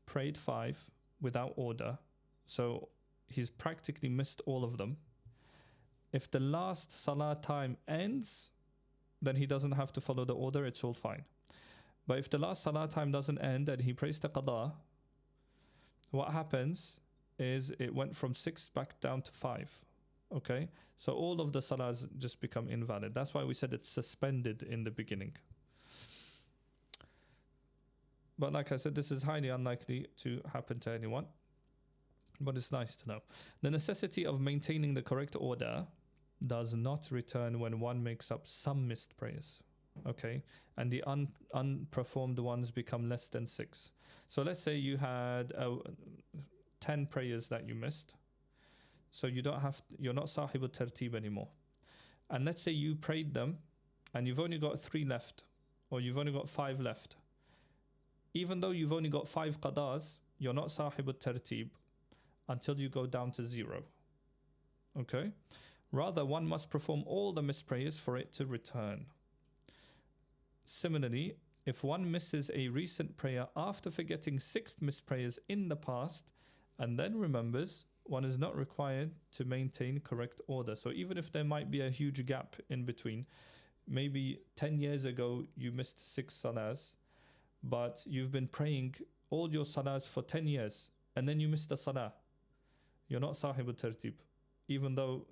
prayed 5 without order. So he's practically missed all of them. If the last salah time ends, then he doesn't have to follow the order, it's all fine. But if the last salah time doesn't end and he prays the qada, what happens is it went from 6 back down to 5. Okay? So all of the salahs just become invalid. That's why we said it's suspended in the beginning. But like I said, this is highly unlikely to happen to anyone. But it's nice to know. The necessity of maintaining the correct order does not return when one makes up some missed prayers. Okay? And the unperformed ones become less than 6. So let's say you had 10 prayers that you missed. So you're not sahibul tartib anymore. And let's say you prayed them and you've only got 3 left, or you've only got 5 left. Even though you've only got 5 qadas, you're not sahibul tartib until you go down to 0. Okay? Rather, one must perform all the missed prayers for it to return. Similarly, if one misses a recent prayer after forgetting 6 missed prayers in the past and then remembers, one is not required to maintain correct order. So even if there might be a huge gap in between, maybe 10 years ago you missed 6 salahs, but you've been praying all your salahs for 10 years and then you missed a salah, you're not sahibul tartib. Even though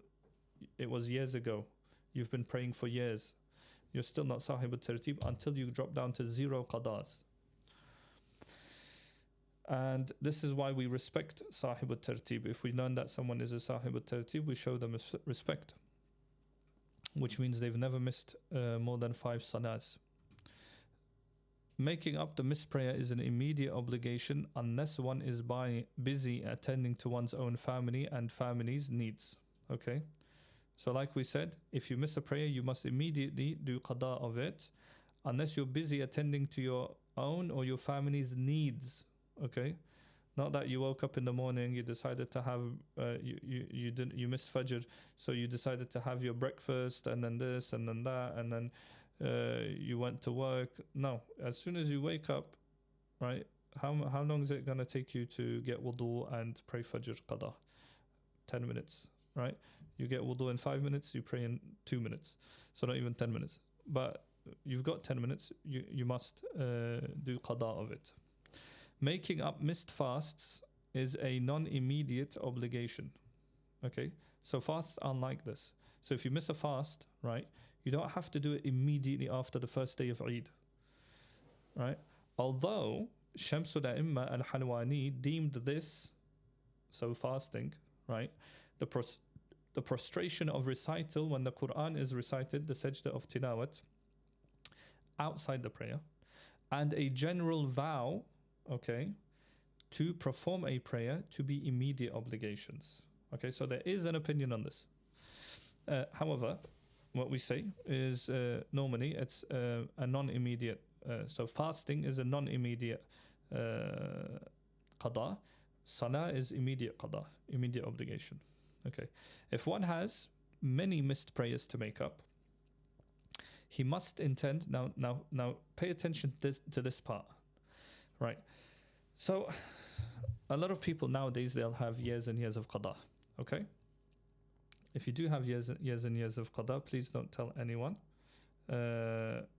it was years ago, you've been praying for years, you're still not sahibul tartib until you drop down to 0 qadas. And this is why we respect sahibul tartib. If we learn that someone is a sahibul tartib, we show them respect, which means they've never missed more than 5 salahs. Making up the missed prayer is an immediate obligation unless one is busy attending to one's own family and family's needs. Okay? So like we said, if you miss a prayer, you must immediately do qada of it unless you're busy attending to your own or your family's needs. Okay? Not that you woke up in the morning, you decided to have, you missed Fajr, so you decided to have your breakfast and then this and then that and then you went to work. No, as soon as you wake up, right, how long is it going to take you to get wudu and pray Fajr qada? 10 minutes, right? You get wudu in 5 minutes, you pray in 2 minutes. So not even 10 minutes. But you've got 10 minutes, you must do qada of it. Making up missed fasts is a non-immediate obligation. Okay? So fasts aren't like this. So if you miss a fast, right, you don't have to do it immediately after the first day of Eid. Right? Although Shamsul A'imma al-Halwani deemed this, so fasting, right, the prostration of recital when the Quran is recited, the sajda of tilawat, outside the prayer, and a general vow, okay, to perform a prayer to be immediate obligations. Okay, so there is an opinion on this. However, what we say is normally it's a non-immediate. So fasting is a non-immediate qada, Salah is immediate qada, immediate obligation. Okay. If one has many missed prayers to make up, he must intend. Now, pay attention to this part, right? So, a lot of people nowadays, they'll have years and years of qada. Okay. If you do have years and years of qada, please don't tell anyone,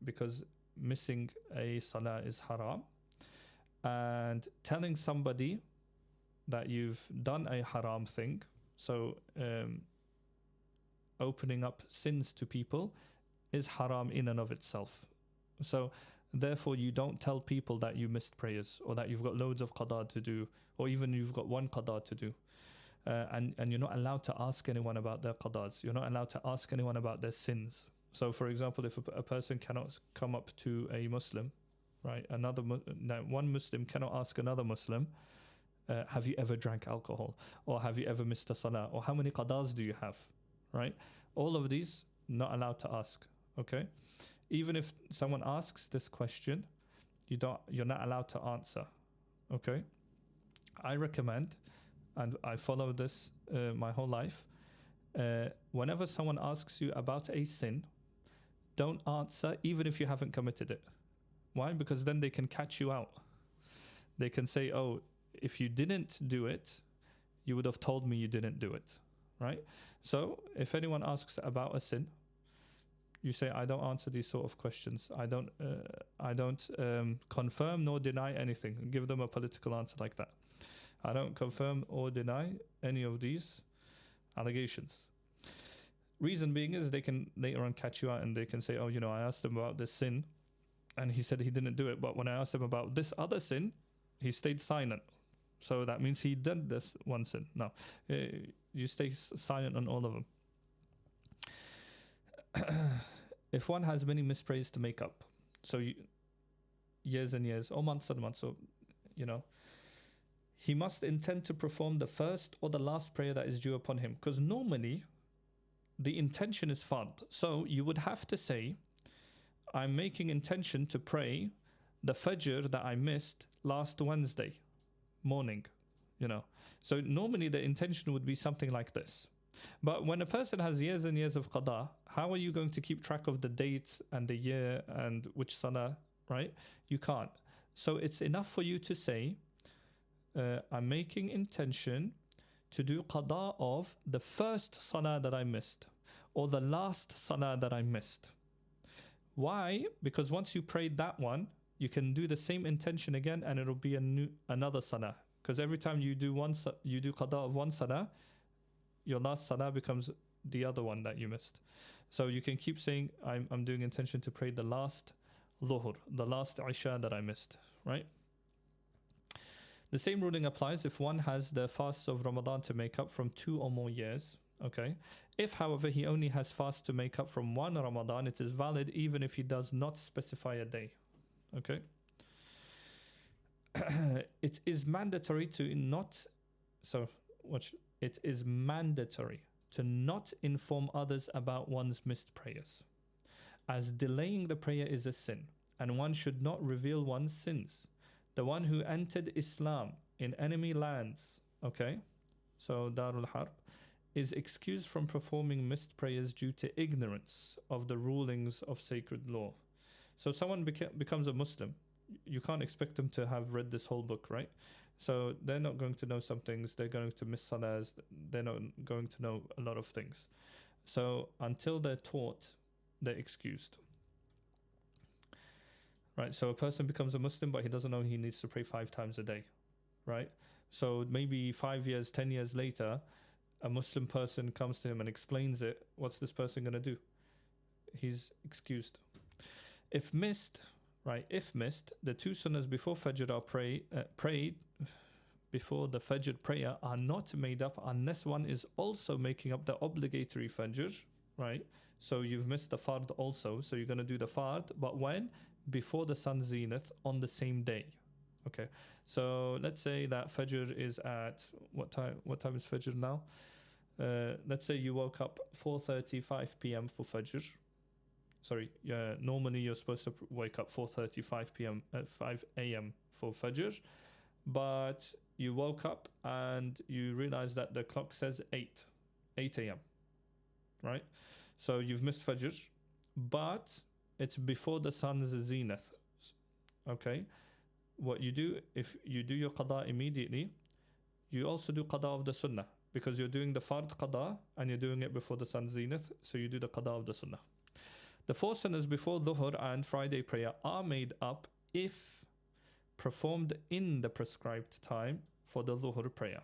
because missing a salah is haram, and telling somebody that you've done a haram thing, so opening up sins to people, is haram in and of itself. So therefore you don't tell people that you missed prayers, or that you've got loads of qada to do, or even you've got one qada to do, and you're not allowed to ask anyone about their qadas. You're not allowed to ask anyone about their sins. So for example, if a person cannot come up to a Muslim, right, one Muslim cannot ask another Muslim, have you ever drank alcohol, or have you ever missed a salah, or how many qadas do you have, right? All of these not allowed to ask. Okay, even if someone asks this question, you're not allowed to answer. Okay, I recommend, and I follow this my whole life, whenever someone asks you about a sin, don't answer even if you haven't committed it. Why? Because then they can catch you out. They can say, oh, if you didn't do it, you would have told me you didn't do it, right? So if anyone asks about a sin, you say, I don't answer these sort of questions. I don't confirm nor deny anything. Give them a political answer like that. I don't confirm or deny any of these allegations. Reason being is they can later on catch you out, and they can say, oh, I asked him about this sin and he said he didn't do it. But when I asked him about this other sin, he stayed silent. So that means he did this one sin. No, you stay silent on all of them. If one has many misprays to make up, so years and years, or months and months, so he must intend to perform the first or the last prayer that is due upon him, because normally the intention is fard. So you would have to say, I'm making intention to pray the fajr that I missed last Wednesday morning, So normally the intention would be something like this. But when a person has years and years of qada, how are you going to keep track of the date and the year and which salah, right? You can't. So it's enough for you to say, I'm making intention to do qada of the first salah that I missed, or the last salah that I missed. Why? Because once you prayed that one, you can do the same intention again, and it'll be another salah. Because every time you do qada of one salah, your last salah becomes the other one that you missed. So you can keep saying, I'm doing intention to pray the last dhuhr, the last isha that I missed, right? The same ruling applies if one has the fasts of Ramadan to make up from 2 or more years. Okay. If, however, he only has fasts to make up from 1 Ramadan, it is valid even if he does not specify a day. Okay. It is mandatory to not. So watch. It is mandatory to not inform others about one's missed prayers, as delaying the prayer is a sin, and one should not reveal one's sins. The one who entered Islam in enemy lands, okay, so Darul Harb, is excused from performing missed prayers due to ignorance of the rulings of sacred law. So someone becomes a Muslim, you can't expect them to have read this whole book, right? So they're not going to know some things, they're going to miss salahs, they're not going to know a lot of things. So until they're taught, they're excused. Right, so a person becomes a Muslim, but he doesn't know he needs to pray 5 times a day, right? So maybe 5 years, 10 years later, a Muslim person comes to him and explains it. What's this person going to do? He's excused. If missed, the 2 sunnahs before Fajr are prayed before the Fajr prayer are not made up unless one is also making up the obligatory Fajr, right? So you've missed the Fard also, so you're going to do the Fard, but when? Before the sun's zenith on the same day. Okay, so let's say that Fajr is at what time is Fajr now? Let's say you woke up 4:35 p.m. for Fajr. Sorry, normally you're supposed to wake up 4:35 p.m. at 5 a.m. for Fajr, but you woke up and you realize that the clock says 8 a.m., right? So you've missed Fajr, but it's before the sun's zenith. Okay, what you do, if you do your qada immediately, you also do qada of the sunnah, because you're doing the fard qada and you're doing it before the sun's zenith, so you do the qada of the sunnah. The 4 sunnahs before dhuhr and Friday prayer are made up if performed in the prescribed time for the dhuhr prayer,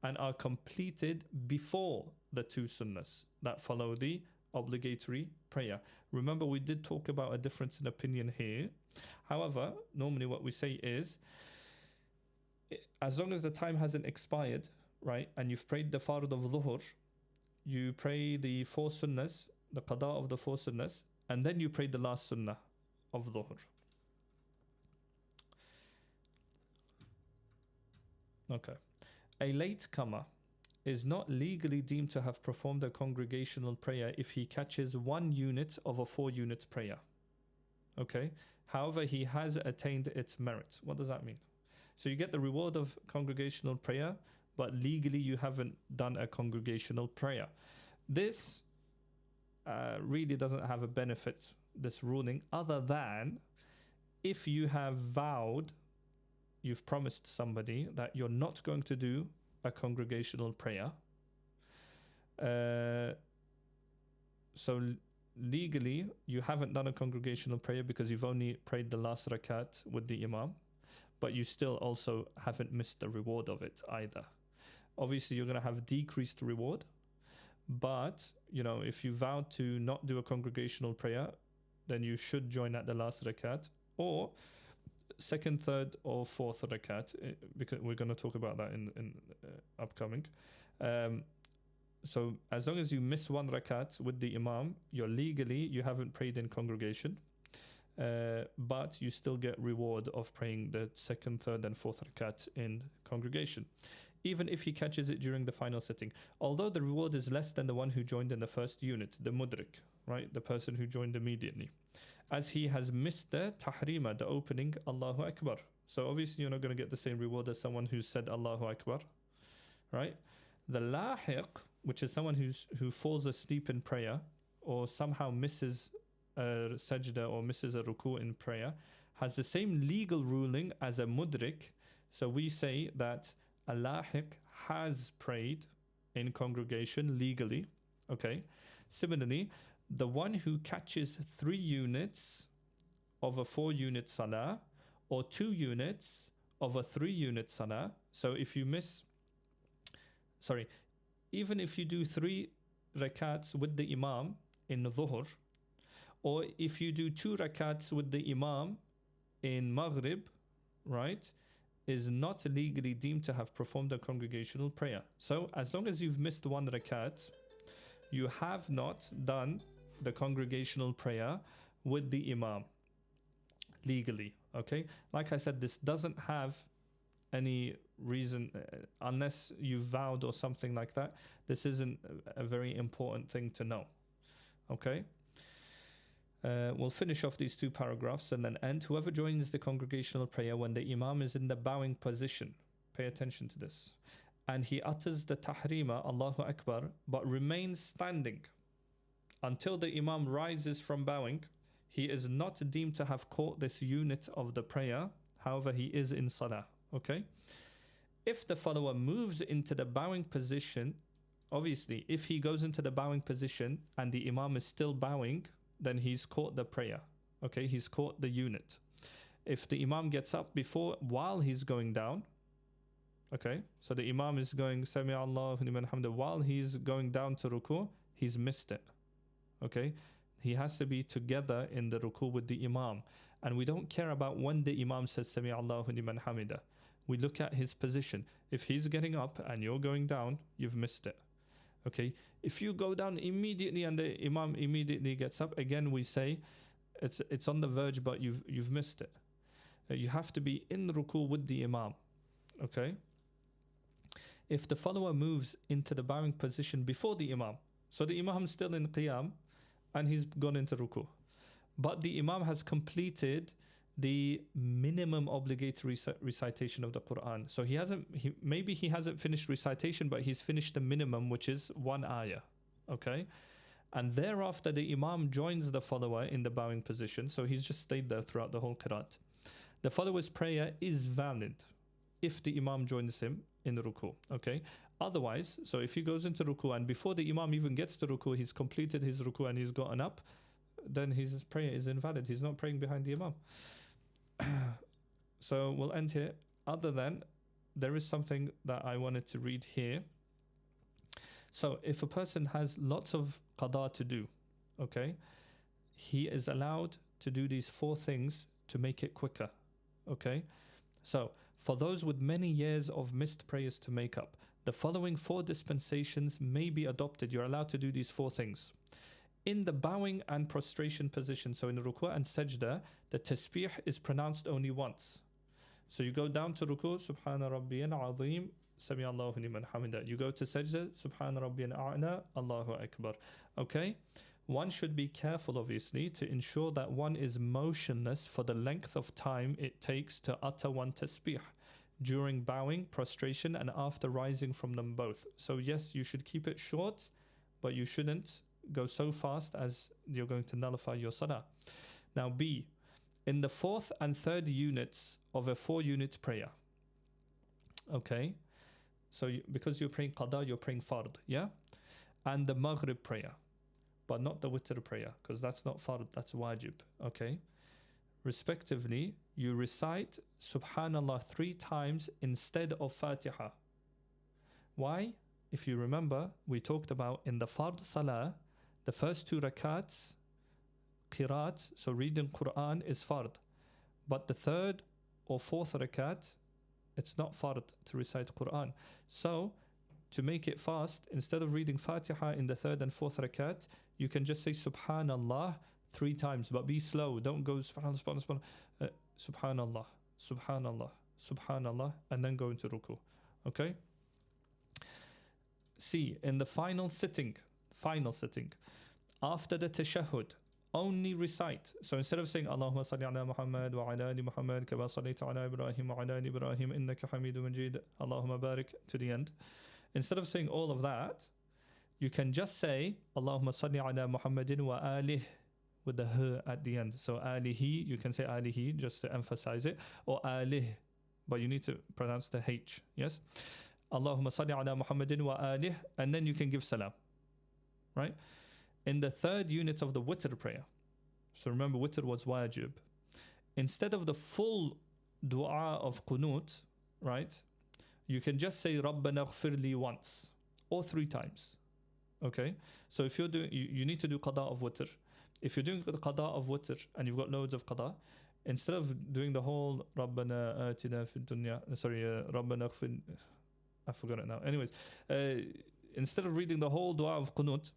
and are completed before the 2 sunnahs that follow the obligatory prayer. Remember, we did talk about a difference in opinion here. However, normally what we say is, as long as the time hasn't expired, right, and you've prayed the fard of dhuhr, you pray the 4 sunnahs, the qada of the 4 sunnahs, and then you pray the last sunnah of dhuhr. Okay. A latecomer is not legally deemed to have performed a congregational prayer if he catches 1 unit of a 4-unit prayer. Okay. However, he has attained its merit. What does that mean? So you get the reward of congregational prayer, but legally you haven't done a congregational prayer. This really doesn't have a benefit, this ruling, other than if you have vowed, you've promised somebody that you're not going to do a congregational prayer. So legally, you haven't done a congregational prayer because you've only prayed the last rakat with the imam, but you still also haven't missed the reward of it either. Obviously, you're going to have decreased reward, but, you know, if you vowed to not do a congregational prayer, then you should join at the last rakat, or second, third, or fourth rakat, because we're going to talk about that in upcoming. So as long as you miss 1 rakat with the imam, you haven't prayed in congregation, but you still get reward of praying the second, third, and fourth rakat in congregation, even if he catches it during the final sitting. Although the reward is less than the one who joined in the first unit, the mudrik, right, the person who joined immediately, as he has missed the tahrima, the opening Allahu Akbar. So obviously you're not going to get the same reward as someone who said Allahu Akbar, right? The lahiq, which is someone who falls asleep in prayer or somehow misses a sajda or misses a ruku in prayer, has the same legal ruling as a mudrik. So we say that a lahiq has prayed in congregation legally. Okay. Similarly, the one who catches 3 units of a 4-unit salah or 2 units of a 3-unit salah. So if you even if you do 3 rakats with the imam in dhuhr, or if you do 2 rakats with the imam in maghrib, right, is not legally deemed to have performed a congregational prayer. So as long as you've missed 1 rakat, you have not done the congregational prayer with the imam legally. Okay, like I said, this doesn't have any reason, unless you vowed or something like that. This isn't a very important thing to know. Okay, we'll finish off these 2 paragraphs and then end. Whoever joins the congregational prayer when the imam is in the bowing position, pay attention to this, and he utters the tahrima Allahu Akbar but remains standing until the imam rises from bowing, he is not deemed to have caught this unit of the prayer. However, he is in salah. Okay, if the follower moves into the bowing position, obviously if he goes into the bowing position and the imam is still bowing, then he's caught the prayer. Okay, he's caught the unit. If the imam gets up while he's going down, okay, so the imam is going Sami Allahu liman hamdah while he's going down to ruku, he's missed it. Okay, he has to be together in the ruku with the imam, and we don't care about when the imam says Sami Allahu liman hamida. We look at his position. If he's getting up and you're going down, you've missed it. Okay, if you go down immediately and the imam immediately gets up, again we say it's on the verge, but you've missed it. You have to be in the ruku with the imam. Okay, if the follower moves into the bowing position before the imam, so the imam is still in qiyam and he's gone into ruku, but the imam has completed the minimum obligatory recitation of the Quran. So maybe he hasn't finished recitation, but he's finished the minimum, which is 1 ayah. Okay? And thereafter, the Imam joins the follower in the bowing position. So he's just stayed there throughout the whole Qiraat. The follower's prayer is valid if the Imam joins him in the ruku. Okay? Otherwise, so if he goes into ruku and before the Imam even gets to ruku, he's completed his ruku and he's gotten up, then his prayer is invalid. He's not praying behind the Imam. So we'll end here. Other than, there is something that I wanted to read here. So if a person has lots of qada to do, okay, he is allowed to do these 4 things to make it quicker. Okay, so for those with many years of missed prayers to make up, the following 4 dispensations may be adopted. You're allowed to do these 4 things. In the bowing and prostration position, so in the ruku and sajda, the tasbih is pronounced only once. So you go down to ruku, Subhana Rabbiyal Azim, Sami Allahu liman hamida. You go to sajda, Subhana Rabbiyal A'la, Allahu Akbar. Okay? One should be careful, obviously, to ensure that one is motionless for the length of time it takes to utter one tasbih during bowing, prostration, and after rising from them both. So yes, you should keep it short, but you shouldn't go so fast as you're going to nullify your salah. Now B, in the 4th and 3rd units of a 4-unit prayer. Okay, so because you're praying qada, you're praying fard, yeah? And the maghrib prayer, but not the witr prayer, because that's not fard, that's wajib, okay? Respectively, you recite Subhanallah 3 times instead of Fatiha. Why? If you remember, we talked about in the fard salah, the first 2 rakats, qiraat, so reading Quran is fard. But the 3rd or 4th rakat, it's not fard to recite Quran. So, to make it fast, instead of reading Fatiha in the 3rd and 4th rakat, you can just say Subhanallah 3 times, but be slow. Don't go Subhanallah, Subhanallah, Subhanallah, Subhanallah, Subhanallah, and then go into ruku. Okay? C, in the final sitting, after the tashahhud, only recite. So instead of saying Allahumma salli ala Muhammad wa ala ali Muhammad kama sallaita ala Ibrahim wa ala ali Ibrahim innaka Hamidum Majid Allahumma barik to the end, instead of saying all of that, you can just say Allahumma salli ala Muhammadin wa alih with the h at the end. So alihi, you can say alihi just to emphasize it, or alih, but you need to pronounce the h. Yes, Allahumma salli ala Muhammadin wa alih, and then you can give salam. Right? In the 3rd unit of the witr prayer, so remember witr was wajib, instead of the full dua of qunut, right, you can just say Rabbana ighfirli once or 3 times. Okay, so if you're doing, you need to do qada of witr. If you're doing the qada of witr and you've got loads of qada, instead of doing the whole Rabbana atina fid dunya, Rabbana ighfir, I forgot it now. Anyways, instead of reading the whole dua of qunut,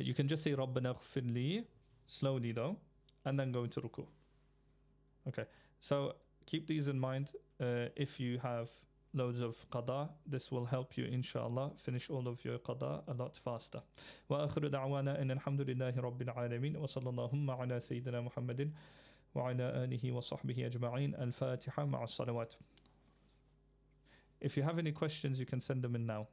you can just say Rabbana ighfirli slowly though, and then go into ruku. Okay, so keep these in mind. If you have loads of qada, this will help you inshallah finish all of your qada a lot faster. Wa akhiru da'wana in alhamdulillahi rabbil alamin wa sallallahu ala sayyidina Muhammadin wa ala alihi wa sahbihi ajma'in. Al-Fatiha ma'a salawat. If you have any questions, you can send them in now.